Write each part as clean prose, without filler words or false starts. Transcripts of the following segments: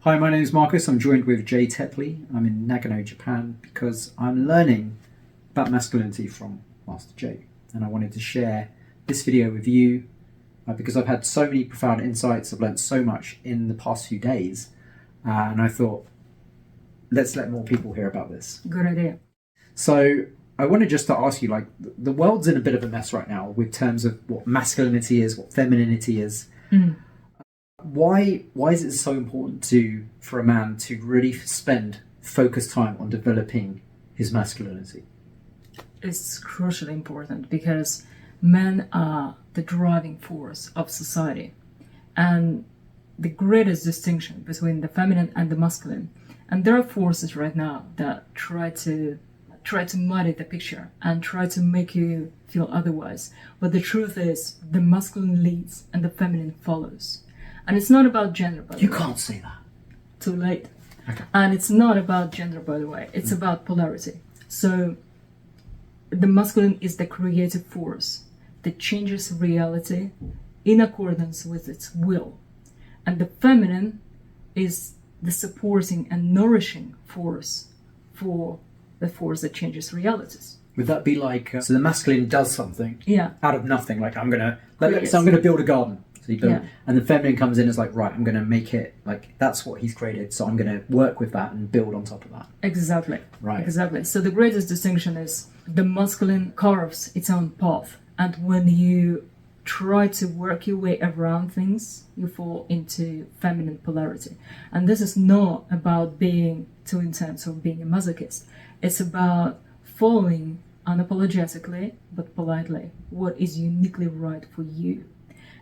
Hi, my name is Marcus. I'm joined with Jay Tetley. I'm in Nagano, Japan, because I'm learning about masculinity from Master Jay. And I wanted to share this video with you because I've had so many profound insights. I've learned so much in the past few days. And I thought, let's let more people hear about this. Good idea. So I wanted just to ask you, like, the world's in a bit of a mess right now with terms of what masculinity is, what femininity is. Why is it so important for a man to really spend focused time on developing his masculinity? It's crucially important because men are the driving force of society, and the greatest distinction between the feminine and the masculine. And there are forces right now that try to muddy the picture and try to make you feel otherwise. But the truth is, the masculine leads and the feminine follows. And it's not about gender, by the way. You can't say that. Too late. Okay. And it's not about gender, by the way. It's about polarity. So the masculine is the creative force that changes reality in accordance with its will. And the feminine is the supporting and nourishing force for the force that changes realities. Would that be like, so the masculine does something out of nothing, like I'm going to build a garden. So you build, and the feminine comes in as like, right, I'm going to make it, like, that's what he's created, so I'm going to work with that and build on top of that. Exactly. Right. Exactly. So the greatest distinction is the masculine carves its own path, and when you try to work your way around things, you fall into feminine polarity. And this is not about being too intense or being a masochist. It's about following unapologetically but politely what is uniquely right for you.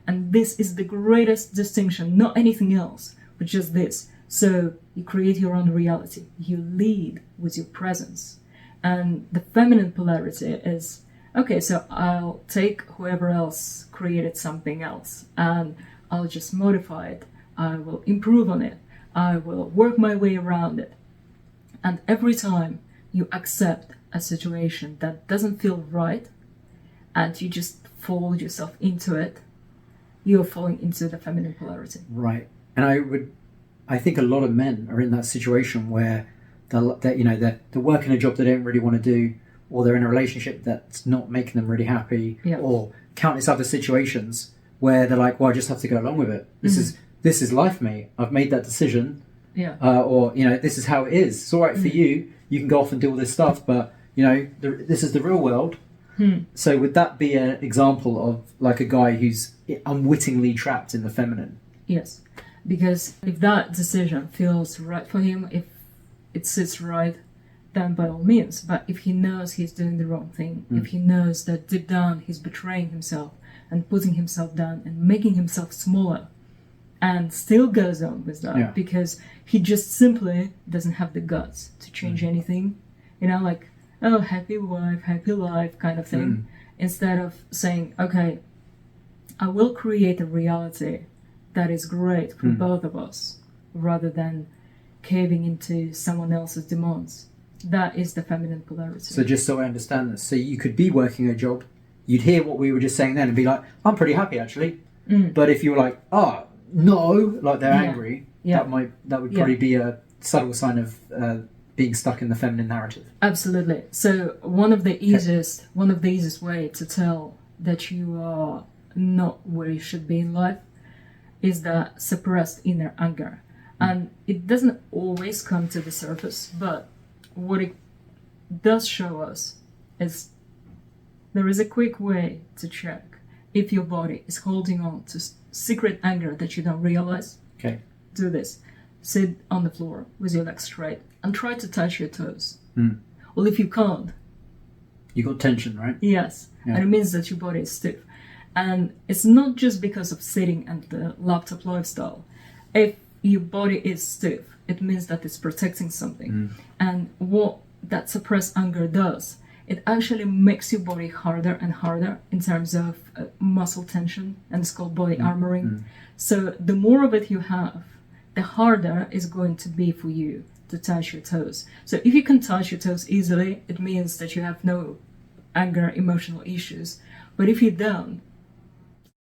And this is the greatest distinction, not anything else, but just this. So you create your own reality. You lead with your presence. And the feminine polarity is, okay, so I'll take whoever else created something else and I'll just modify it. I will improve on it. I will work my way around it. And every time you accept a situation that doesn't feel right and you just fold yourself into it, you're falling into the feminine polarity. Right. And I think a lot of men are in that situation where they're working a job they don't really want to do, or they're in a relationship that's not making them really happy, or countless other situations where they're like, well, I just have to go along with it. This is life, mate. I've made that decision. Or this is how it is. It's all right for you. You can go off and do all this stuff, but this is the real world. So would that be an example of like a guy who's unwittingly trapped in the feminine? Yes, because if that decision feels right for him, if it sits right, then by all means. But if he knows he's doing the wrong thing, if he knows that deep down he's betraying himself and putting himself down and making himself smaller, and still goes on with that because he just simply doesn't have the guts to change anything, like, oh, happy wife, happy life kind of thing, instead of saying, okay, I will create a reality that is great for both of us, rather than caving into someone else's demands. That is the feminine polarity. So just so I understand this, so you could be working a job, you'd hear what we were just saying then and be like, I'm pretty happy actually. But if you were like, oh, no, like they're angry, that would probably be a subtle sign of being stuck in the feminine narrative. Absolutely. So one of the easiest way to tell that you are not where you should be in life is that suppressed inner anger. And it doesn't always come to the surface, but what it does show us is there is a quick way to check if your body is holding on to secret anger that you don't realize. Okay. Do this. Sit on the floor with your legs straight and try to touch your toes. Well, if you can't, you got tension, right? Yes. And it means that your body is stiff. And it's not just because of sitting and the laptop lifestyle. If your body is stiff, it means that it's protecting something. And what that suppressed anger does, it actually makes your body harder and harder in terms of muscle tension, and it's called body armoring. So the more of it you have, the harder it's going to be for you to touch your toes. So if you can touch your toes easily, it means that you have no anger, emotional issues. But if you don't,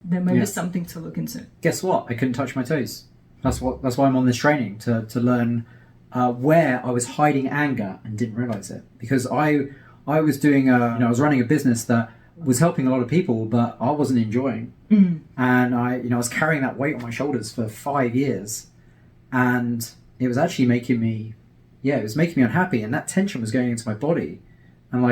there may be something to look into. Guess what? I couldn't touch my toes. That's why I'm on this training to learn where I was hiding anger and didn't realize it, because I was doing I was running a business that was helping a lot of people, but I wasn't enjoying, and I was carrying that weight on my shoulders for 5 years, and it was actually making me unhappy, and that tension was going into my body, and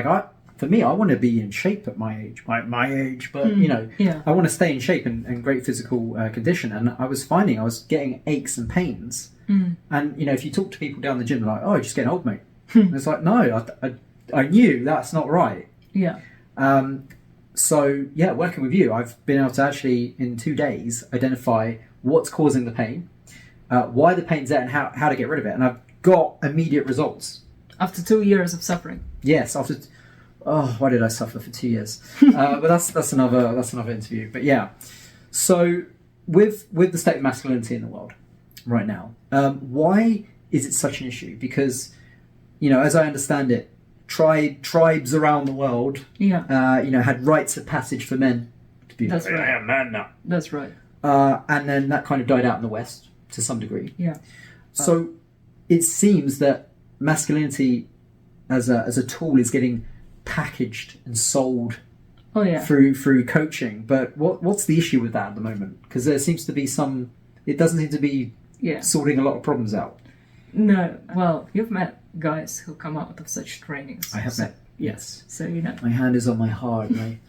for me, I want to be in shape at my age, but I want to stay in shape and great physical condition. And I was finding I was getting aches and pains. And, if you talk to people down the gym, they're like, oh, you're just getting old, mate. And it's like, no, I knew that's not right. Yeah. So, working with you, I've been able to actually, in 2 days, identify what's causing the pain, why the pain's there, and how to get rid of it. And I've got immediate results. After 2 years of suffering. Yes, after... Oh, why did I suffer for 2 years? But that's another interview. But yeah, so with the state of masculinity in the world right now, why is it such an issue? Because as I understand it, tribes around the world, had rites of passage for men to be. That's right. I am man now. That's right. And then that kind of died out in the West to some degree. Yeah. So it seems that masculinity as a tool is getting packaged and sold through coaching, but what's the issue with that at the moment? Because there seems to be it doesn't seem to be sorting a lot of problems out. No, well, you've met guys who come out of such trainings. I have met, yes. So my hand is on my heart, and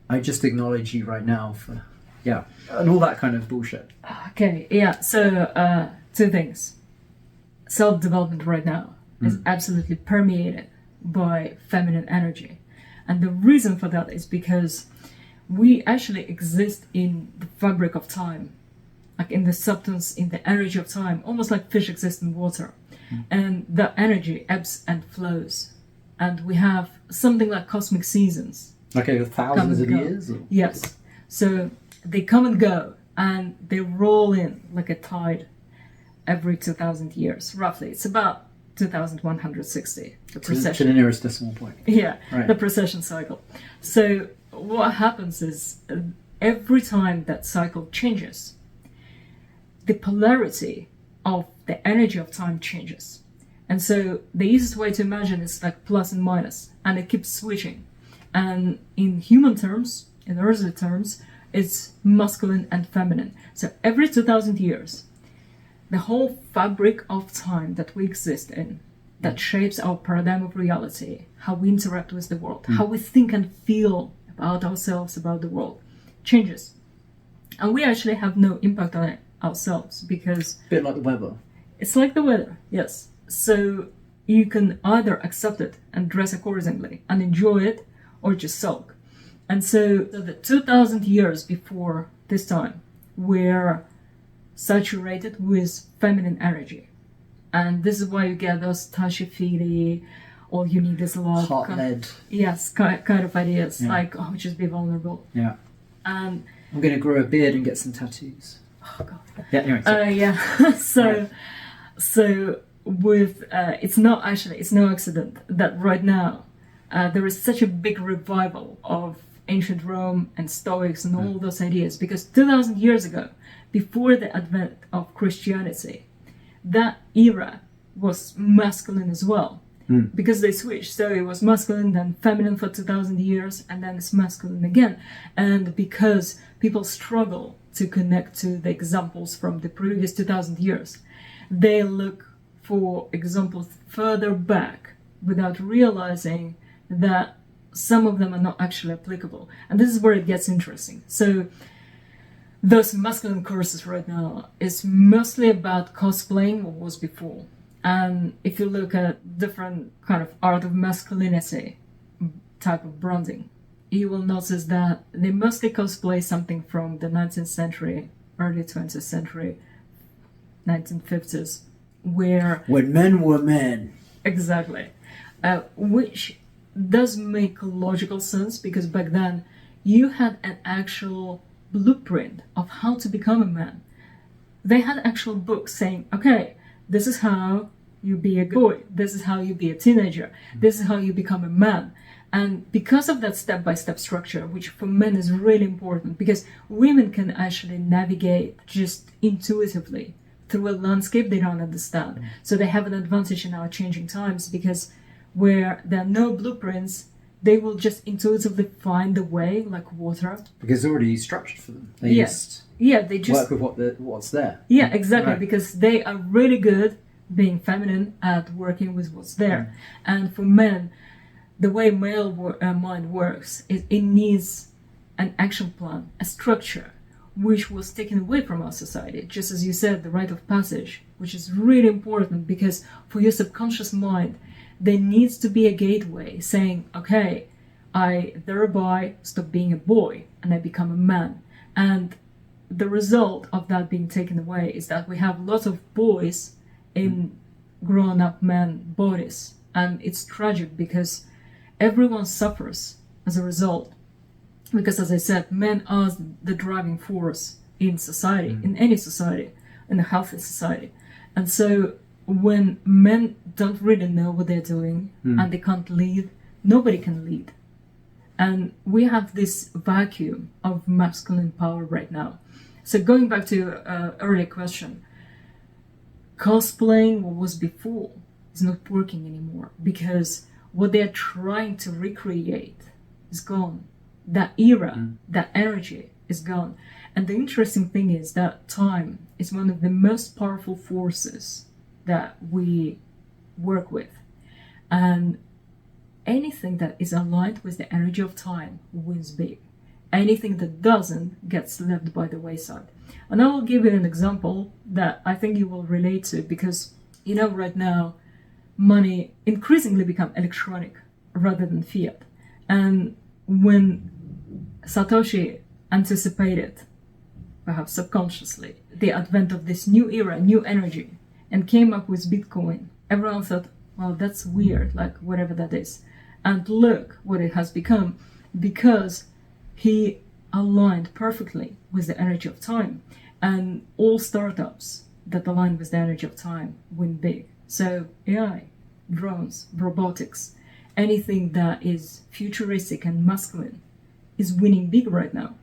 I just acknowledge you right now for and all that kind of bullshit. Okay, so 2 things. Self-development right now is absolutely permeated by feminine energy, and the reason for that is because we actually exist in the fabric of time, like in the substance, in the energy of time, almost like fish exist in water, and the energy ebbs and flows, and we have something like cosmic seasons. Okay, thousands of years? Or? Yes, so they come and go, and they roll in like a tide every 2,000 years, roughly. It's about 2,160, the precession. To the nearest decimal point. Yeah, right. The precession cycle. So what happens is every time that cycle changes, the polarity of the energy of time changes. And so the easiest way to imagine is like plus and minus, and it keeps switching. And in human terms, in earthly terms, it's masculine and feminine. So every 2,000 years, the whole fabric of time that we exist in, that shapes our paradigm of reality, how we interact with the world, how we think and feel about ourselves, about the world, changes. And we actually have no impact on it ourselves, because... A bit like the weather. It's like the weather, yes. So you can either accept it and dress accordingly and enjoy it, or just sulk. And so the 2,000 years before this time were saturated with feminine energy, and this is why you get those touchy-feely, all you need is love, hot lead, kind of ideas, like just be vulnerable. And I'm going to grow a beard and get some tattoos. Oh god. Anyway. So with it's no accident that right now there is such a big revival of ancient Rome and Stoics and all those ideas, because 2,000 years ago, before the advent of Christianity, that era was masculine as well, because they switched. So it was masculine, then feminine for 2,000 years, and then it's masculine again. And because people struggle to connect to the examples from the previous 2,000 years, they look for examples further back without realizing that some of them are not actually applicable. And this is where it gets interesting. So those masculine courses right now is mostly about cosplaying what was before. And if you look at different kind of art of masculinity type of branding, you will notice that they mostly cosplay something from the 19th century, early 20th century, 1950s, where... When men were men. Exactly. Which does make logical sense, because back then you had an actual blueprint of how to become a man. They had actual books saying, okay, this is how you be a boy, this is how you be a teenager, this is how you become a man. And because of that step-by-step structure, which for men is really important, because women can actually navigate just intuitively through a landscape they don't understand. So they have an advantage in our changing times, because where there are no blueprints, they will just intuitively find the way, like water. Because it's already structured for them. They just work with what's there. Yeah, exactly, because they are really good being feminine at working with what's there. And for men, the way male mind works is it needs an action plan, a structure, which was taken away from our society. Just as you said, the rite of passage, which is really important, because for your subconscious mind, there needs to be a gateway saying, okay, I thereby stop being a boy and I become a man. And the result of that being taken away is that we have lots of boys in grown-up men bodies. And it's tragic, because everyone suffers as a result. Because, as I said, men are the driving force in society, in any society, in a healthy society. And so when men don't really know what they're doing and they can't lead, nobody can lead. And we have this vacuum of masculine power right now. So going back to your earlier question, cosplaying what was before is not working anymore, because what they're trying to recreate is gone. That era, that energy is gone. And the interesting thing is that time is one of the most powerful forces that we work with. And anything that is aligned with the energy of time wins big. Anything that doesn't gets left by the wayside. And I will give you an example that I think you will relate to, because, you know, right now, money increasingly become electronic rather than fiat. And when Satoshi anticipated, perhaps subconsciously, the advent of this new era, new energy, and came up with Bitcoin, everyone thought, well, that's weird, like whatever that is. And look what it has become, because he aligned perfectly with the energy of time. And all startups that align with the energy of time win big. So AI, drones, robotics, anything that is futuristic and masculine is winning big right now.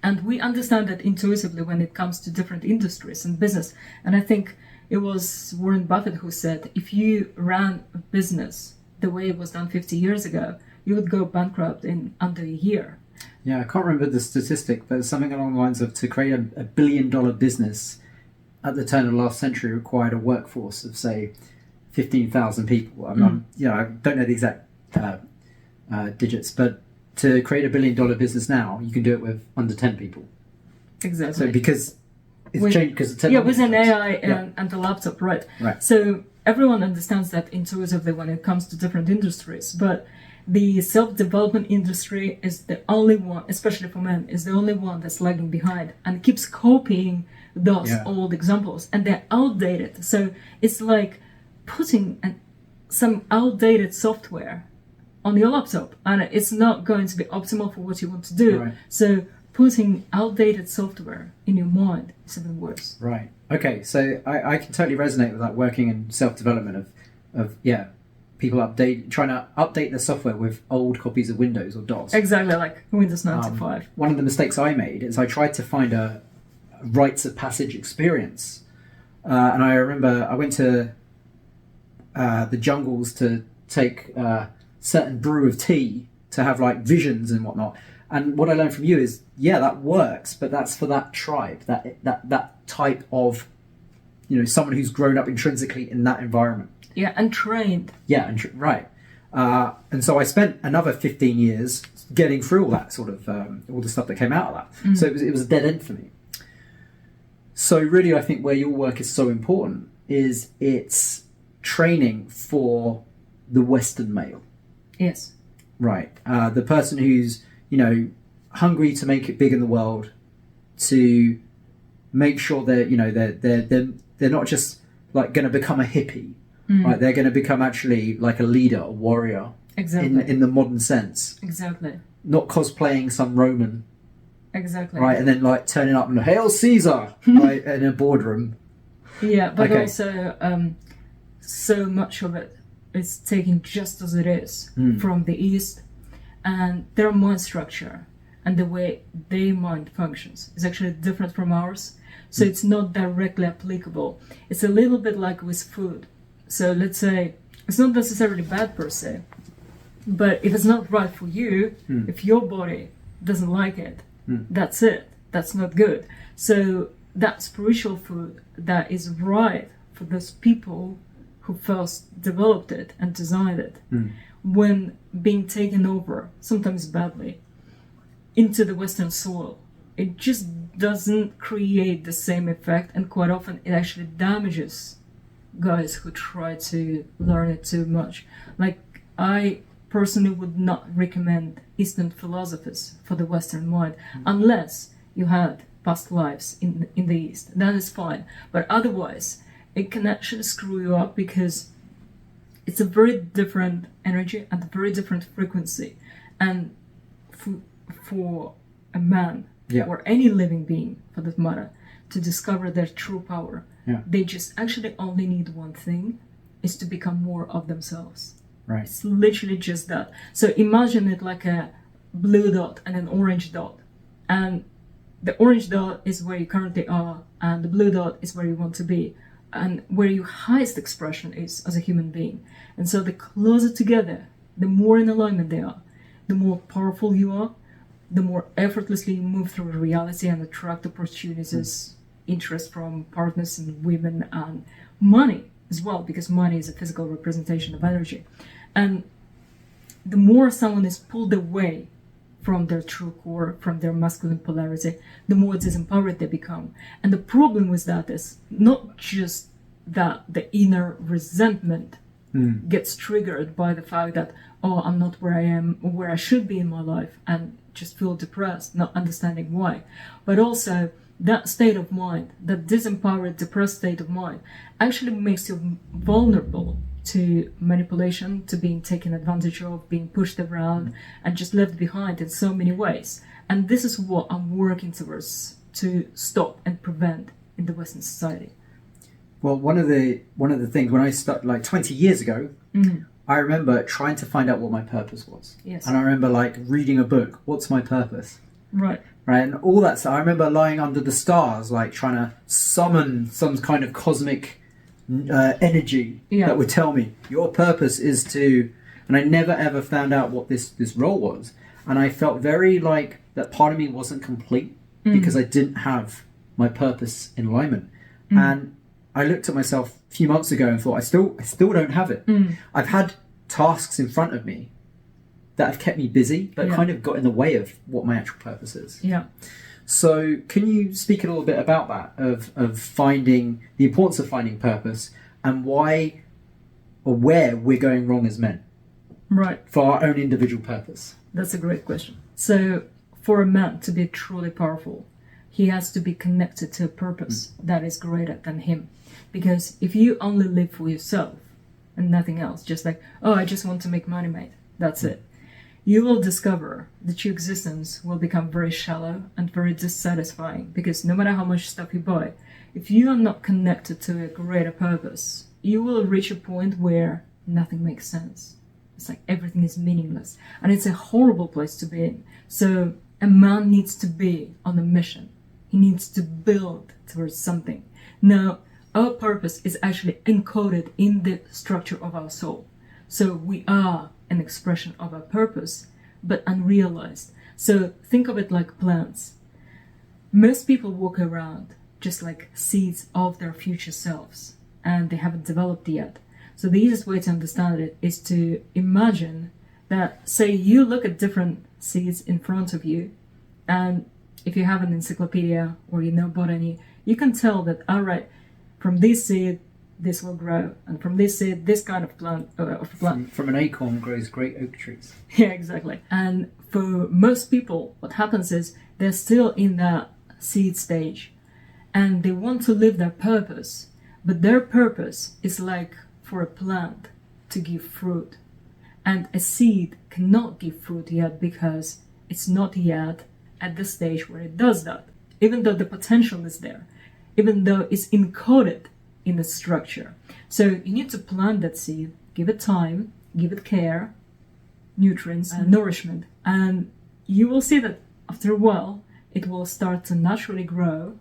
And we understand that intuitively when it comes to different industries and business. And I think it was Warren Buffett who said, if you ran a business the way it was done 50 years ago, you would go bankrupt in under a year. Yeah, I can't remember the statistic, but something along the lines of, to create a $1 billion business at the turn of the last century required a workforce of, say, 15,000 people. I don't know the exact digits, but to create a $1 billion business now, you can do it with under 10 people. Exactly. So because it's changed, because the technology. With an AI and a laptop, right? Right. So everyone understands that intuitively when it comes to different industries, but the self-development industry is the only one, especially for men, is the only one that's lagging behind and keeps copying those old examples, and they're outdated. So it's like putting some outdated software on your laptop, and it's not going to be optimal for what you want to do. Right. So putting outdated software in your mind is even worse. Right. Okay. So I can totally resonate with that, working in self-development of people trying to update their software with old copies of Windows or DOS. Exactly, like Windows 95. One of the mistakes I made is I tried to find a rites of passage experience. And I remember I went to the jungles to take certain brew of tea to have like visions and whatnot. And what I learned from you is, that works, but that's for that tribe, that type of, someone who's grown up intrinsically in that environment. Yeah, and trained. Yeah, right. And so I spent another 15 years getting through all that sort of, all the stuff that came out of that. So it was a dead end for me. So really, I think where your work is so important is it's training for the Western male. Yes. Right. The person who's, hungry to make it big in the world, to make sure that, they're not just like going to become a hippie. Right, they're going to become actually like a leader, a warrior, exactly, in the modern sense. Exactly. Not cosplaying some Roman. Exactly. Right, and then like turning up and Hail Caesar, right, in a boardroom. Yeah, but also so much of it is taken just as it is from the East, and their mind structure and the way their mind functions is actually different from ours. So it's not directly applicable. It's a little bit like with food. So let's say it's not necessarily bad per se, but if it's not right for you, if your body doesn't like it, that's it. That's not good. So that spiritual food that is right for those people who first developed it and designed it, when being taken over, sometimes badly, into the Western soil, it just doesn't create the same effect, and quite often it actually damages guys who try to learn it too much. Like, I personally would not recommend Eastern philosophies for the Western mind unless you had past lives in the East. That is fine. But otherwise, it can actually screw you up because it's a very different energy and a very different frequency. And for a man or any living being, for that matter, to discover their true power, they just actually only need one thing, is to become more of themselves. Right. It's literally just that. So imagine it like a blue dot and an orange dot. And the orange dot is where you currently are, and the blue dot is where you want to be, and where your highest expression is as a human being. And so the closer together, the more in alignment they are, the more powerful you are, the more effortlessly you move through reality and attract opportunities, interest from partners and women, and money as well, because money is a physical representation of energy. And the more someone is pulled away from their true core, from their masculine polarity, the more disempowered they become. And the problem with that is not just that the inner resentment gets triggered by the fact that, oh, I'm not where I am, or where I should be in my life, and just feel depressed, not understanding why. But also, that state of mind, that disempowered, depressed state of mind, actually makes you vulnerable to manipulation, to being taken advantage of, being pushed around, and just left behind in so many ways. And this is what I'm working towards to stop and prevent in the Western society. Well, one of the things when I started, like 20 years ago, I remember trying to find out what my purpose was. Yes. And I remember like reading a book, what's my purpose? Right. Right, and all that stuff. I remember lying under the stars, like trying to summon some kind of cosmic energy that would tell me your purpose is to. And I never ever found out what this role was, and I felt very like that part of me wasn't complete because I didn't have my purpose in alignment. And I looked at myself a few months ago and thought, I still don't have it. I've had tasks in front of me that have kept me busy, but kind of got in the way of what my actual purpose is. Yeah. So can you speak a little bit about that, of finding, the importance of finding purpose, and why or where we're going wrong as men? Right. For our own individual purpose. That's a great question. So for a man to be truly powerful, he has to be connected to a purpose that is greater than him. Because if you only live for yourself and nothing else, just like, oh, I just want to make money, mate, that's it, you will discover that your existence will become very shallow and very dissatisfying, because no matter how much stuff you buy, if you are not connected to a greater purpose, you will reach a point where nothing makes sense. It's like everything is meaningless, and it's a horrible place to be in. So a man needs to be on a mission. He needs to build towards something. Now, our purpose is actually encoded in the structure of our soul. So we are an expression of our purpose, but unrealized. So think of it like plants. Most people walk around just like seeds of their future selves, and they haven't developed yet. So the easiest way to understand it is to imagine that, say you look at different seeds in front of you, and if you have an encyclopedia or you know botany, you can tell that, all right, from this seed, this will grow, and from this seed, this kind of plant. From an acorn grows great oak trees. Yeah, exactly. And for most people, what happens is they're still in that seed stage, and they want to live their purpose, but their purpose is like for a plant to give fruit, and a seed cannot give fruit yet because it's not yet at the stage where it does that, even though the potential is there, even though it's encoded in the structure. So you need to plant that seed, give it time, give it care, nutrients, and nourishment, and you will see that after a while it will start to naturally grow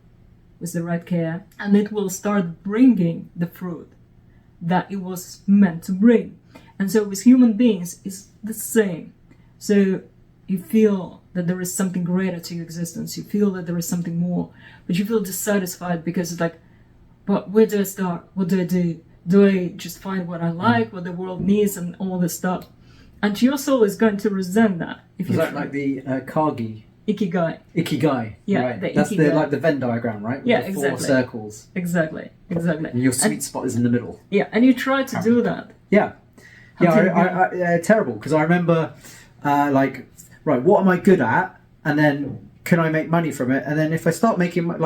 with the right care, and it will start bringing the fruit that it was meant to bring. And so with human beings, it's the same. So you feel that there is something greater to your existence. You feel that there is something more, but you feel dissatisfied because it's like, but where do I start? What do I do? Do I just find what I like, what the world needs, and all this stuff? And your soul is going to resent that. If Is that like the Kagi? Ikigai. Ikigai. Yeah, right. That's Ikigai. like the Venn diagram, right? With Yeah, the exactly. 4 circles. Exactly. And your sweet spot is in the middle. Yeah, and you try to do that. Yeah. Yeah, terrible, because I remember, right, what am I good at? And then, can I make money from it? And then if I start making, at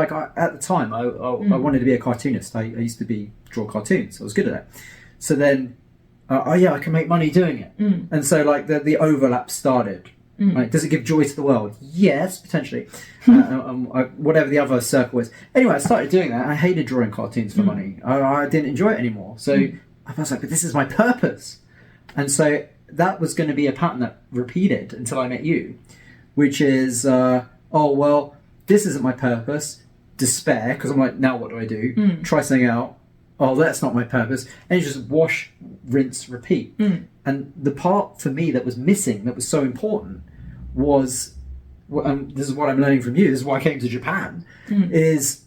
the time, I wanted to be a cartoonist. I used to draw cartoons. I was good at it. So then, I can make money doing it. And so, the overlap started. Right? Does it give joy to the world? Yes, potentially. Whatever the other circle is. Anyway, I started doing that. I hated drawing cartoons for money. I didn't enjoy it anymore. So I was like, but this is my purpose. And so that was going to be a pattern that repeated until I met you, which is, this isn't my purpose. Despair, because I'm like, now what do I do? Try something out. Oh, that's not my purpose. And you just wash, rinse, repeat. And the part for me that was missing, that was so important, was, this is what I'm learning from you, this is why I came to Japan, is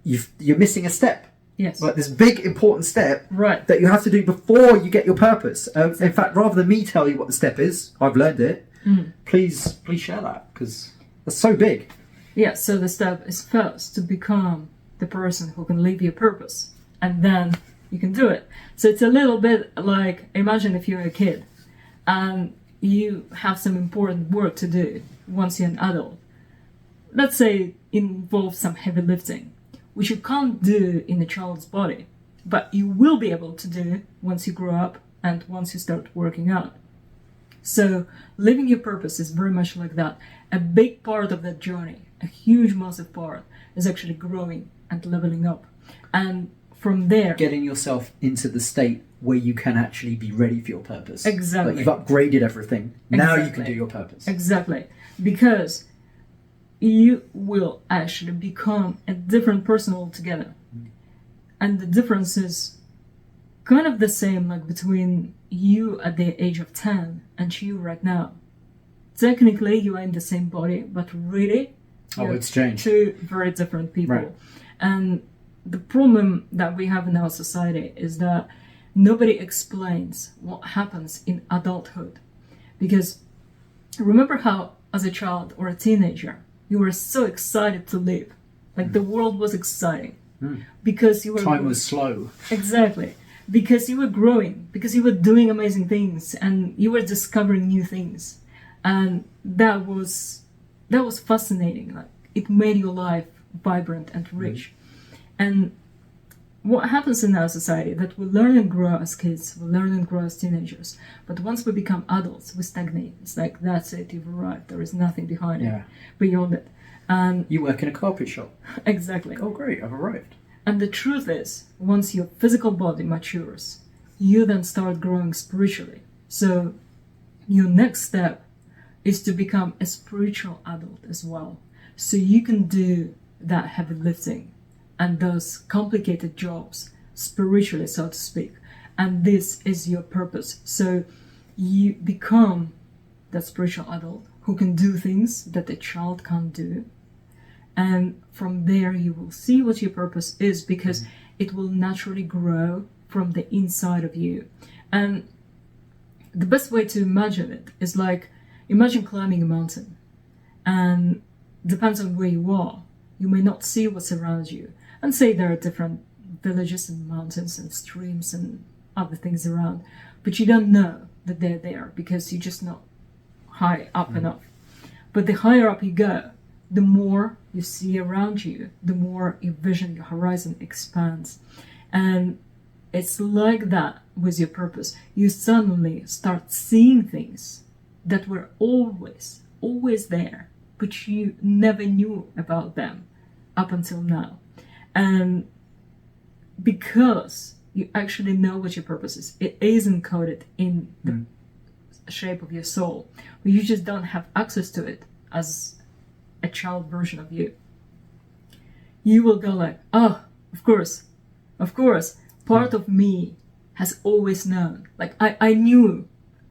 you're missing a step. Yes. Like this big important step right. that you have to do before you get your purpose. In fact, rather than me tell you what the step is, I've learned it. Please share that, because that's so big. Yeah, so the step is first to become the person who can live your purpose, and then you can do it. So it's a little bit like, imagine if you're a kid and you have some important work to do once you're an adult. Let's say it involves some heavy lifting, which you can't do in a child's body, but you will be able to do once you grow up and once you start working out. So living your purpose is very much like that. A big part of that journey, a huge, massive part, is actually growing and leveling up. And from there, getting yourself into the state where you can actually be ready for your purpose. Exactly. Like you've upgraded everything. Now you can do your purpose. Exactly. Because you will actually become a different person altogether. And the difference is kind of the same, like between you at the age of 10 and you right now. Technically, you are in the same body, but really, it's changed. Two very different people. Right. And the problem that we have in our society is that nobody explains what happens in adulthood. Because remember how, as a child or a teenager, you were so excited to live. Like the world was exciting. Because you were... Time was slow. Exactly. Because you were growing, because you were doing amazing things, and you were discovering new things. And that was fascinating. Like, it made your life vibrant and rich. And what happens in our society, that we learn and grow as kids, we learn and grow as teenagers, but once we become adults, we stagnate. It's like, that's it, you've arrived. There is nothing behind it, beyond it. And you work in a carpet shop. Exactly. Oh, great, I've arrived. And the truth is, once your physical body matures, you then start growing spiritually. So your next step is to become a spiritual adult as well. So you can do that heavy lifting and those complicated jobs spiritually, so to speak. And this is your purpose. So you become that spiritual adult who can do things that a child can't do. And from there you will see what your purpose is, because it will naturally grow from the inside of you. And the best way to imagine it is like, imagine climbing a mountain. And depends on where you are. You may not see what's around you. And say there are different villages and mountains and streams and other things around. But you don't know that they're there because you're just not high up enough. But the higher up you go, the more you see around you, the more your vision, your horizon expands. And it's like that with your purpose. You suddenly start seeing things that were always there, but you never knew about them up until now. And because you actually know what your purpose is, it is encoded in the shape of your soul, but you just don't have access to it as a child version of you. you will go like, oh, of course. Part of me has always known. Like, I knew,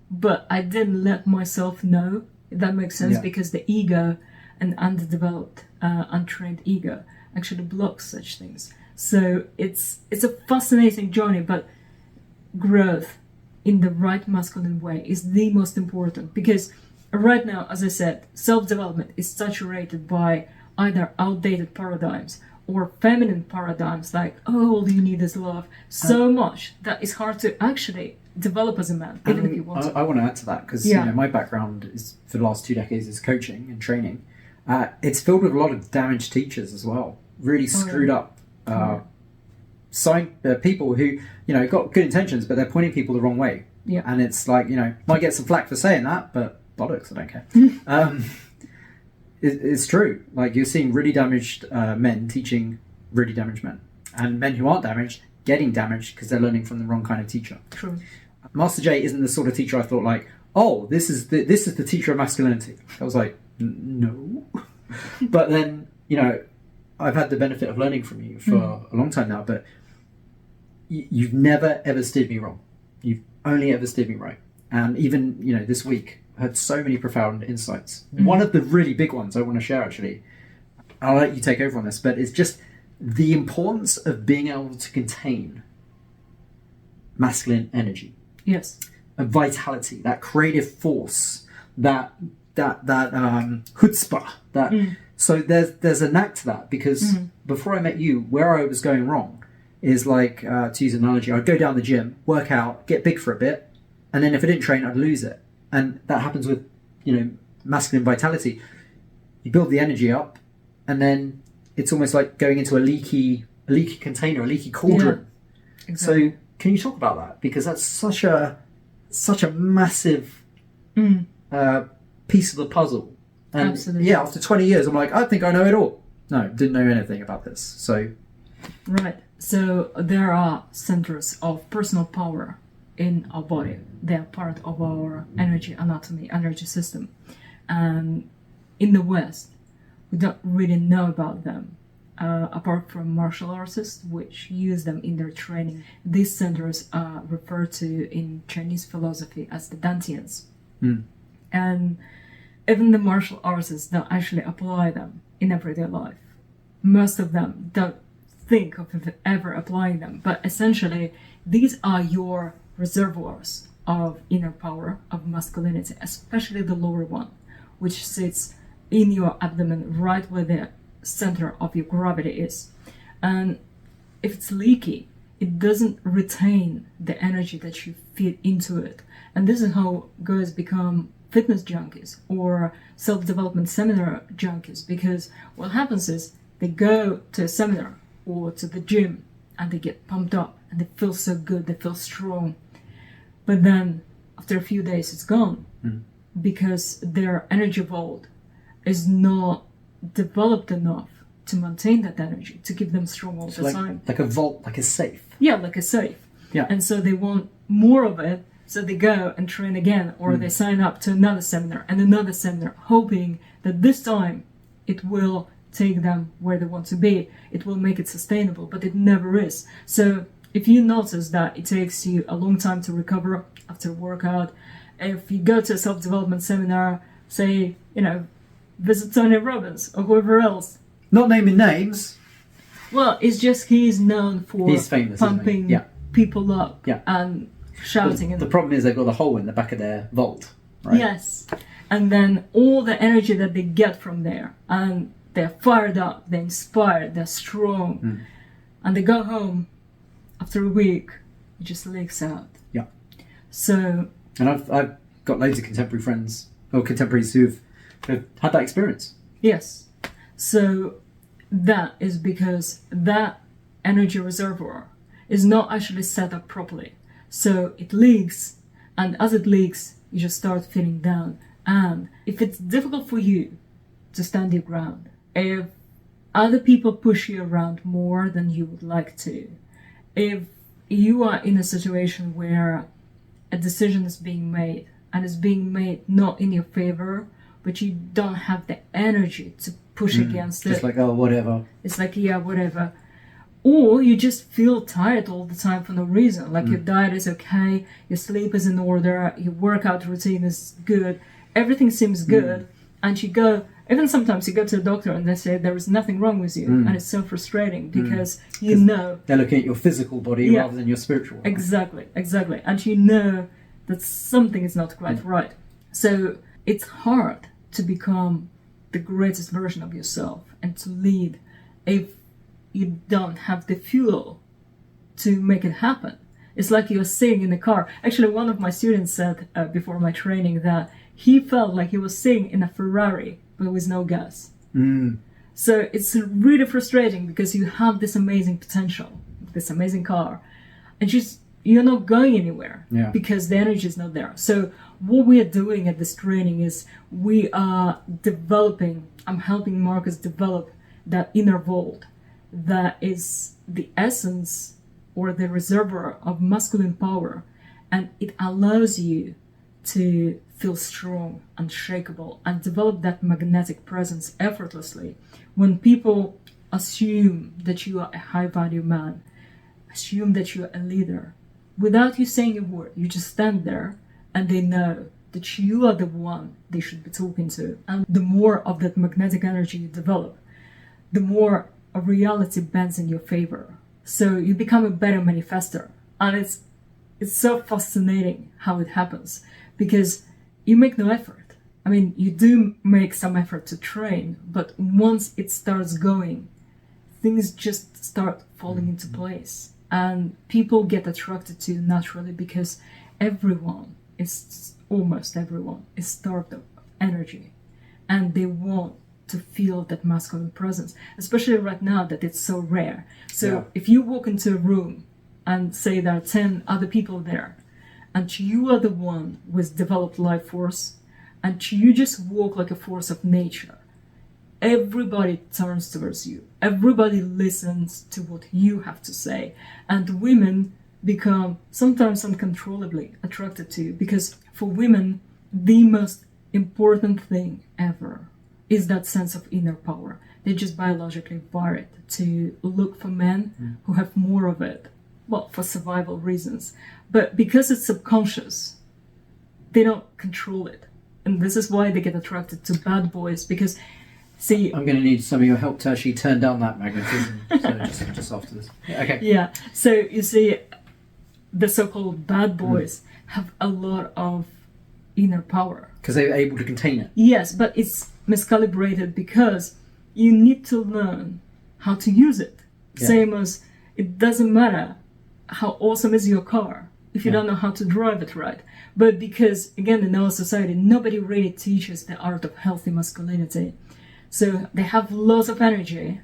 but I didn't let myself know, if that makes sense, because the ego, an underdeveloped, untrained ego, actually blocks such things. So it's a fascinating journey, but growth in the right masculine way is the most important, because right now, as I said, self-development is saturated by either outdated paradigms or feminine paradigms, like, oh, all you need is love, so much that it's hard to actually develop as a man, even if you want to. I want to add to that, because you know, my background is, for the last 2 decades, is coaching and training. It's filled with a lot of damaged teachers as well, really screwed up people who, you know, got good intentions, but they're pointing people the wrong way. Yeah. And it's like, you know, might get some flack for saying that, but bollocks, I don't care. It's true. Like, you're seeing really damaged men teaching really damaged men, and men who aren't damaged getting damaged because they're learning from the wrong kind of teacher. True. Master J isn't the sort of teacher I thought, like, oh, this is the teacher of masculinity. I was like, no. But then, you know, I've had the benefit of learning from you for a long time now, but you've never ever steered me wrong. You've only ever steered me right. And even, you know, this week I had so many profound insights. One of the really big ones I want to share, actually, I'll let you take over on this, but it's just the importance of being able to contain masculine energy. Yes. A vitality, that creative force, that chutzpah, so there's a knack to that, because before I met you, where I was going wrong is, like, to use an analogy, I'd go down the gym, work out, get big for a bit, and then if I didn't train, I'd lose it. And that happens with, you know, masculine vitality. You build the energy up, and then it's almost like going into a leaky container, a leaky cauldron. Yeah, exactly. So can you talk about that? Because that's such a massive piece of the puzzle. And absolutely. Yeah, after 20 years, I'm like, I think I know it all. No, didn't know anything about this. So right. So there are centers of personal power in our body. They are part of our energy anatomy, energy system. And in the West, we don't really know about them, apart from martial artists, which use them in their training. These centers are referred to in Chinese philosophy as the Dantians. And even the martial artists don't actually apply them in everyday life. Most of them don't think of ever applying them, but essentially these are your reservoirs of inner power, of masculinity, especially the lower one, which sits in your abdomen, right where the center of your gravity is. And if it's leaky, it doesn't retain the energy that you feed into it. And this is how guys become fitness junkies or self-development seminar junkies, because what happens is they go to a seminar or to the gym and they get pumped up and they feel so good, they feel strong. But then after a few days it's gone because their energy vault is not developed enough to maintain that energy, to keep them strong all the time. Like a vault, like a safe. Yeah, like a safe. Yeah. And so they want more of it, so they go and train again, or they sign up to another seminar and another seminar, hoping that this time it will take them where they want to be. It will make it sustainable, but it never is. So if you notice that it takes you a long time to recover after a workout, if you go to a self-development seminar, say, you know, visit Tony Robbins or whoever else. Not naming names. Well, it's just he's known for he's famous, pumping people up and shouting. The problem is they've got the hole in the back of their vault, right? Yes. And then all the energy that they get from there, and they're fired up, they're inspired, they're strong, and they go home after a week, it just leaks out. Yeah. So. And I've got loads of contemporary friends or contemporaries who've had that experience. Yes. So that is because that energy reservoir is not actually set up properly. So it leaks, and as it leaks, you just start feeling down. And if it's difficult for you to stand your ground, if other people push you around more than you would like to, if you are in a situation where a decision is being made and is being made not in your favor, but you don't have the energy to push against it. Just like, oh, whatever. It's like, yeah, whatever. Or you just feel tired all the time for no reason. Like your diet is okay, your sleep is in order, your workout routine is good, everything seems good. And you go, even sometimes you go to the doctor and they say there is nothing wrong with you. And it's so frustrating because you know. They're looking at your physical body rather than your spiritual one. Exactly. And you know that something is not quite right. So it's hard to become the greatest version of yourself and to lead if you don't have the fuel to make it happen. It's like you're sitting in a car. Actually, one of my students said before my training that he felt like he was sitting in a Ferrari but with no gas. So it's really frustrating because you have this amazing potential, this amazing car, and you're not going anywhere because the energy is not there. So what we are doing at this training is we are developing, I'm helping Marcus develop that inner vault that is the essence or the reservoir of masculine power, and it allows you to feel strong, unshakable, and develop that magnetic presence effortlessly. When people assume that you are a high-value man, assume that you are a leader, without you saying a word, you just stand there and they know that you are the one they should be talking to. And the more of that magnetic energy you develop, the more of reality bends in your favor. So you become a better manifester. And it's so fascinating how it happens because you make no effort. I mean, you do make some effort to train, but once it starts going, things just start falling into place. And people get attracted to you naturally because almost everyone is starved of energy. And they want to feel that masculine presence, especially right now that it's so rare. So if you walk into a room and say there are 10 other people there, and you are the one with developed life force, and you just walk like a force of nature, everybody turns towards you. Everybody listens to what you have to say. And women become sometimes uncontrollably attracted to you because for women, the most important thing ever is that sense of inner power. They just biologically wired to look for men who have more of it. Well, for survival reasons. But because it's subconscious, they don't control it. And this is why they get attracted to bad boys because, see... I'm going to need some of your help to actually turn down that magnetism. So just after this. Okay. Yeah. So you see, the so-called bad boys have a lot of inner power. Because they're able to contain it. Yes, but it's miscalibrated because you need to learn how to use it. Same as it doesn't matter how awesome is your car if you don't know how to drive it right. But because, again, in our society, nobody really teaches the art of healthy masculinity. So they have lots of energy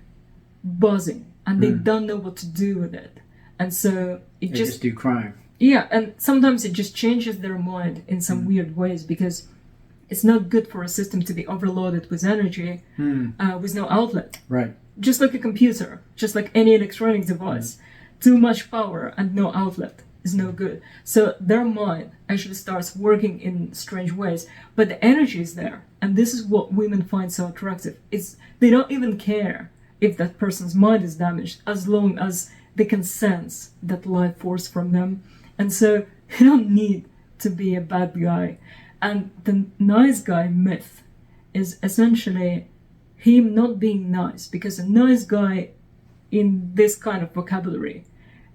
buzzing and they don't know what to do with it. And so they just do crime. Yeah, and sometimes it just changes their mind in some weird ways because it's not good for a system to be overloaded with energy with no outlet. Right. Just like a computer, just like any electronic device. Too much power and no outlet is no good. So their mind actually starts working in strange ways, but the energy is there. And this is what women find so attractive. They don't even care if that person's mind is damaged as long as they can sense that life force from them. And so you don't need to be a bad guy. And the nice guy myth is essentially him not being nice, because a nice guy in this kind of vocabulary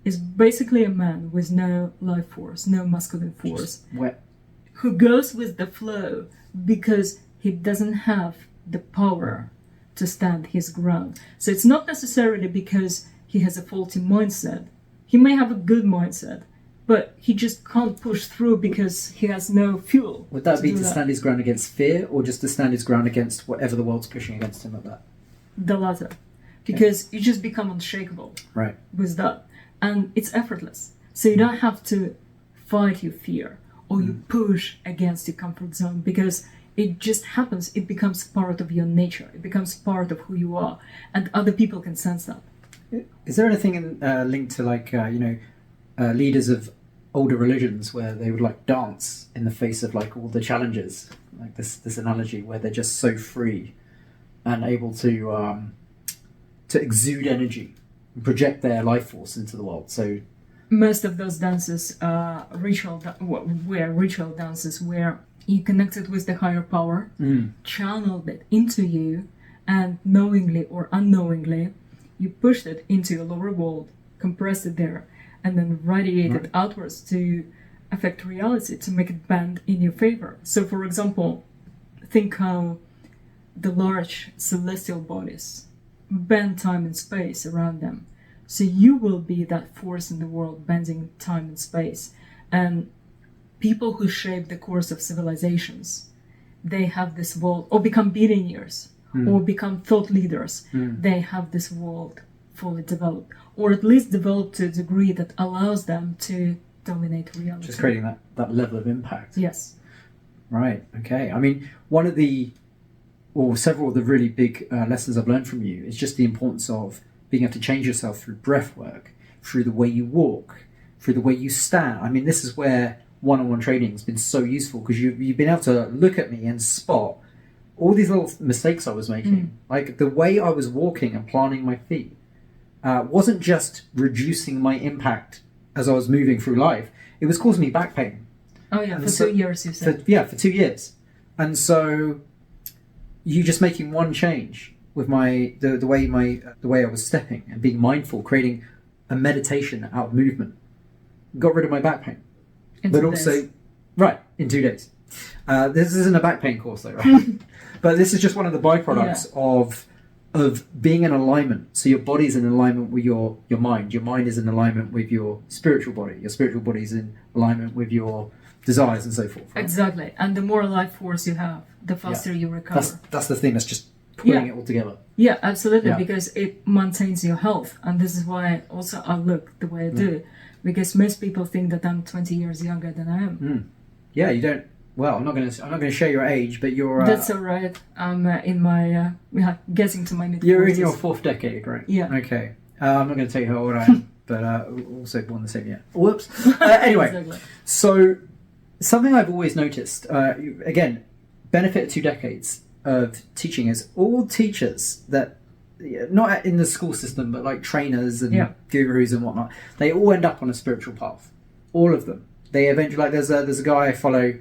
is basically a man with no life force, no masculine force, who goes with the flow because he doesn't have the power to stand his ground. So it's not necessarily because he has a faulty mindset. He may have a good mindset, but he just can't push through because he has no fuel. Would that be to stand his ground against fear, or just to stand his ground against whatever the world's pushing against him like that? The latter. Because you just become unshakable with that. And it's effortless. So you don't have to fight your fear or you push against your comfort zone because it just happens. It becomes part of your nature. It becomes part of who you are. And other people can sense that. Is there anything linked to leaders of older religions where they would dance in the face of all the challenges? Like this analogy where they're just so free and able to exude energy and project their life force into the world. So most of those dances are ritual dances where you connected with the higher power, channeled it into you, and knowingly or unknowingly, you pushed it into your lower world, compressed it there, and then radiated outwards to affect reality, to make it bend in your favor. So, for example, think how the large celestial bodies bend time and space around them. So you will be that force in the world bending time and space. And people who shape the course of civilizations, they have this world, or become billionaires, or become thought leaders. They have this world fully developed, or at least developed to a degree that allows them to dominate reality. Just creating that level of impact. Yes. Right, okay. I mean, one of the, or several of the really big lessons I've learned from you is just the importance of being able to change yourself through breath work, through the way you walk, through the way you stand. I mean, this is where one-on-one training has been so useful, because you've been able to look at me and spot all these little mistakes I was making. Like the way I was walking and planting my feet wasn't just reducing my impact as I was moving through life, it was causing me back pain. Oh yeah, for 2 years you said. For 2 years. And so you just making one change with the way I was stepping and being mindful, creating a meditation out of movement, got rid of my back pain. In 2 days. In 2 days. This isn't a back pain course though, right? But this is just one of the byproducts of being in alignment. So your body's in alignment with your mind. Your mind is in alignment with your spiritual body. Your spiritual body is in alignment with your desires and so forth. Right? Exactly. And the more life force you have, the faster you recover. That's the thing that's just pulling it all together. Yeah, absolutely. Yeah. Because it maintains your health. And this is why also I look the way I do. Because most people think that I'm 20 years younger than I am. Yeah, you don't. Well, I'm not going to share your age, but you're. That's all right. I'm in my getting to my mid-40s. You're in your 4th decade, right? Yeah. Okay. I'm not going to tell you how old I am, but also born the same year. Whoops. Anyway, exactly. So something I've always noticed, again, benefit of 2 decades of teaching is all teachers that, not in the school system, but like trainers and gurus and whatnot, they all end up on a spiritual path. All of them. They eventually, like there's a guy I follow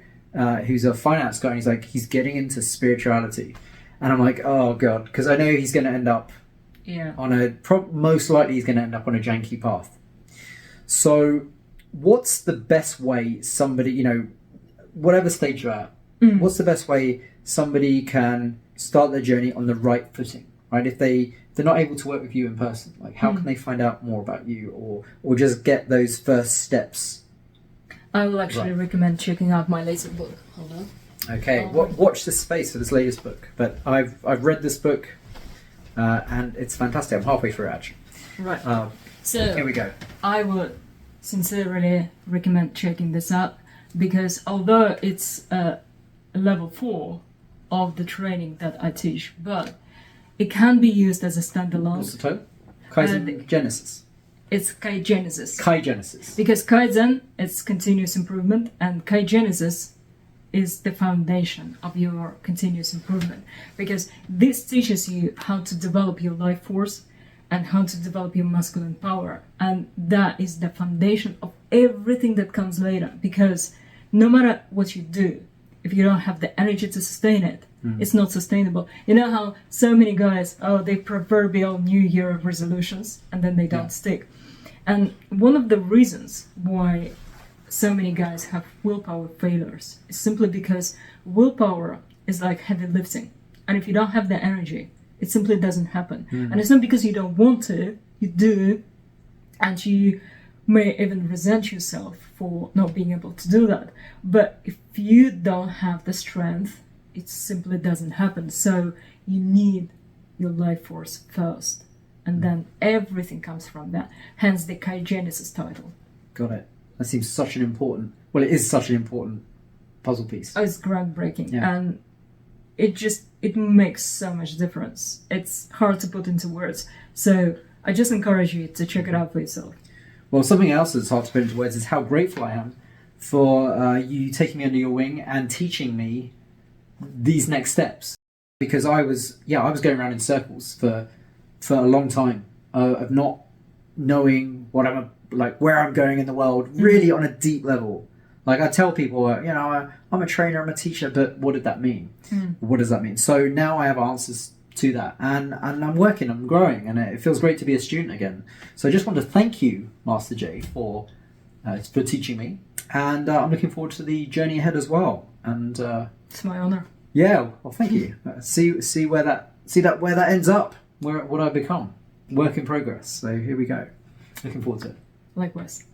who's a finance guy, and he's like, he's getting into spirituality. And I'm like, oh God, because I know he's going to end up on most likely he's going to end up on a janky path. So what's the best way somebody, whatever stage you're at, what's the best way somebody can start their journey on the right footing, right? If they're not able to work with you in person, like how can they find out more about you or just get those first steps? I will actually recommend checking out my latest book. Hold on. Okay, watch this space for this latest book. But I've read this book, and it's fantastic. I'm halfway through actually. Right. So here we go. I would sincerely recommend checking this out, because although it's level 4 of the training that I teach, but it can be used as a standalone. What's the title? Kaizen Genesis. It's Kaigenesis. Kaigenesis. Because Kaizen is continuous improvement, and Kaigenesis is the foundation of your continuous improvement. Because this teaches you how to develop your life force and how to develop your masculine power. And that is the foundation of everything that comes later. Because no matter what you do, if you don't have the energy to sustain it, it's not sustainable. You know how so many guys, they proverbial New Year resolutions, and then they don't stick. And one of the reasons why so many guys have willpower failures is simply because willpower is like heavy lifting. And if you don't have the energy, it simply doesn't happen. And it's not because you don't want to, you do, and you may even resent yourself for not being able to do that. But if you don't have the strength, it simply doesn't happen. So you need your life force first, and then everything comes from that. Hence the Kaigenesis title. Got it. That seems such an important, it is such an important puzzle piece. Oh, it's groundbreaking. Yeah. And it makes so much difference. It's hard to put into words. So I just encourage you to check it out for yourself. Well, something else that's hard to put into words is how grateful I am for you taking me under your wing and teaching me these next steps. because I was going around in circles for a long time of not knowing what I'm like, where I'm going in the world, really on a deep level. Like I tell people, I'm a trainer, I'm a teacher, but what did that mean? What does that mean? So now I have answers to that, and I'm working, I'm growing, and it feels great to be a student again. So I just want to thank you, Master J, for teaching me, and I'm looking forward to the journey ahead as well. And it's my honor. Yeah, well, thank you. See where that ends up, what I become. Work in progress. So here we go. Looking forward to it. Likewise.